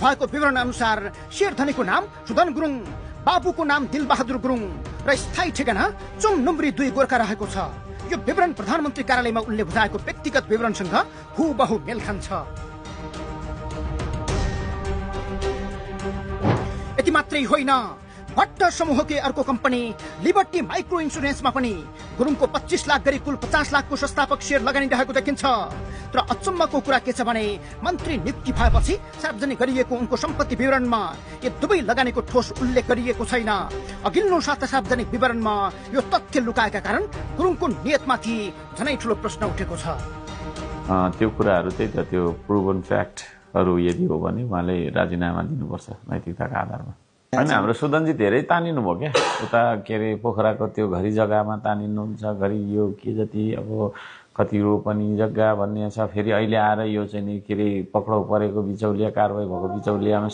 भएको विवरण अनुसार शेरधनीको नाम सुदन गुरुङ, बाबुको नाम दिलबहादुर गुरुङ र स्थायी ठेगाना चुङनुम्री 2 गोर्खा रहेको छ। यो विवरण प्रधानमन्त्री कार्यालयमा उनले बुझाएको व्यक्तिगत विवरणसँग हुबहु मेल खान्छ। यति मात्रै होइन, भट्ट समूहकै अर्को कम्पनी लिबर्टी माइक्रो इन्सुरेन्समा पनि गुरुङको 25 लाख गरी कुल 50 लाखको संस्थापक शेयर लगानी रहेको देखिन्छ। तर अचम्मको कुरा के छ भने मन्त्री नियुक्ति भएपछि सार्वजनिक गरिएको उनको सम्पत्ति विवरणमा यो दुवै लगानीको ठोस उल्लेख गरिएको छैन। अघिल्लो साता सार्वजनिक विवरणमा यो तथ्य लुकाएका कारण गुरुङको नियतमाथि झनै ठूलो प्रश्न उठेको छ। त्यो कुराहरू चाहिँ त्यो प्रुभन फ्याक्टहरू यदि हो भने उहाँले राजीनामा दिनुपर्छ नैतिकताका आधारमा। होइन, हाम्रो सुदनजी धेरै तानिनु भयो क्या, उता के अरे पोखराको त्यो घरी जग्गामा तानिनुहुन्छ, घरि यो के जति अब कति रोपनी जग्गा भन्ने छ। फेरि अहिले आएर यो चाहिँ नि के अरे पक्राउ परेको बिचौलिया कारवाही भएको बिचौलियामा